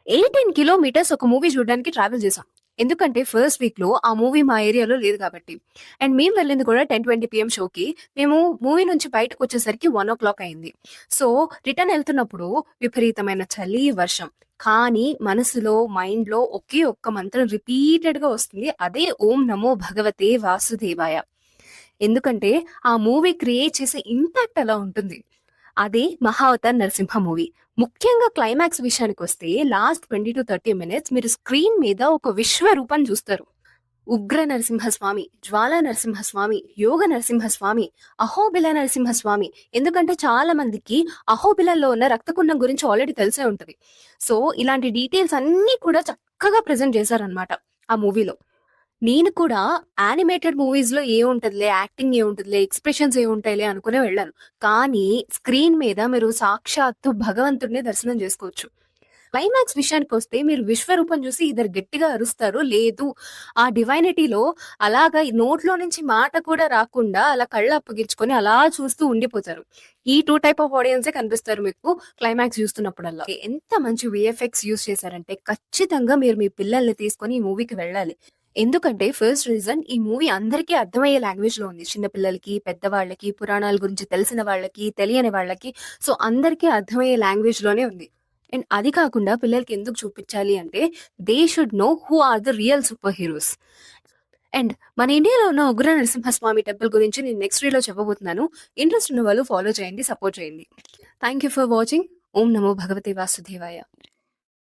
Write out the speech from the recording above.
18 kilometres ఒక movie చూడడానికి travel చేసాం. ఎందుకంటే ఫస్ట్ వీక్‌లో ఆ మూవీ మా ఏరియాలో లేదు కాబట్టి. అండ్ మేము వెళ్ళింది కూడా 10:20 పీఎం షోకి. మేము మూవీ నుంచి బయటకొచ్చేసరికి 1:00 అయింది. సో, రిటర్న్ ఎళ్తున్నప్పుడు విపరీతమైన చలి, వర్షం. కానీ మనసులో, మైండ్‌లో ఒకే ఒక్క మంత్రం రిపీటెడ్‌గా వస్తుంది. అదే ఓం నమో భగవతే వాసుదేవాయ. ఎందుకంటే ఆ మూవీ క్రియేట్ చేసే ఇంపాక్ట్ అలా ఉంటుంది. అదే 'మహావతార్ నరసింహ' మూవీ. ముఖ్యంగా క్లైమాక్స్ విషయానికొస్తే లాస్ట్ 20-30 మినిట్స్ మీరు స్క్రీన్ మీద ఒక విశ్వరూపాన్ని చూస్తారు. ఉగ్ర నరసింహస్వామి, జ్వాలా నరసింహస్వామి, యోగ నరసింహస్వామి, అహోబిల నరసింహస్వామి. ఎందుకంటే చాలా మందికి అహోబిలంలో ఉన్న రక్తకుండం గురించి ఆల్రెడీ తెలిసే ఉంటది. సో, ఇలాంటి డీటెయిల్స్ అన్నీ కూడా చక్కగా ప్రెజెంట్ చేశారనమాట ఆ మూవీలో. నేను కూడా యానిమేటెడ్ మూవీస్‌లో ఏముంటదిలే, యాక్టింగ్ ఏముంటదిలే, ఎక్స్‌ప్రెషన్స్ ఏముంటాయిలే అనుకునే వెళ్ళాను. కానీ స్క్రీన్ మీద మీరు సాక్షాత్తు భగవంతుడినే దర్శనం జేసుకోవచ్చు. క్లైమాక్స్ విషయానికొస్తే మీరు విశ్వరూపం చూసి ఇద్దరు గట్టిగా అరుస్తారు. లేదు ఆ డివైనిటీలో అలాగా ఈ నోట్లో నుంచి మాట కూడా రాకుండా అలా కళ్ళు అప్పగించుకొని అలా చూస్తూ ఉండిపోతారు. ఈ 2 టైప్ ఆఫ్ ఆడియన్సే కనిపిస్తారు మీకు క్లైమాక్స్ చూస్తున్నప్పుడల్లా. ఎంత మంచి వీఎఫ్ఎక్స్ యూజ్ చేశారంటే ఖచ్చితంగా మీరు మీ పిల్లల్ని తీసుకొని ఈ మూవీకి వెళ్ళాలి. ఎందుకంటే ఫస్ట్ రీజన్ ఈ మూవీ అందరికీ అర్థమయ్యే లాంగ్వేజ్‌లో ఉంది. చిన్న పిల్లలకి, పెద్దవాళ్ళకి, పురాణాల గురించి తెలిసిన వాళ్ళకి, తెలియని వాళ్ళకి. సో, అందరికీ అర్థమయ్యే లాంగ్వేజ్‌లోనే ఉంది. అండ్ అది కాకుండా పిల్లలకి ఎందుకు చూపించాలి అంటే they should know who are the real super heroes. And మన ఇండియాలో ఉన్న ఉగ్ర నరసింహస్వామి టెంపుల్ గురించి నేను నెక్స్ట్ వీడియోలో చెప్పబోతున్నాను. ఇంట్రెస్ట్ ఉన్న వాళ్ళు ఫాలో చేయండి, సపోర్ట్ చేయండి. Thank you for watching. ఓం నమో భగవతే వాసుదేవాయ.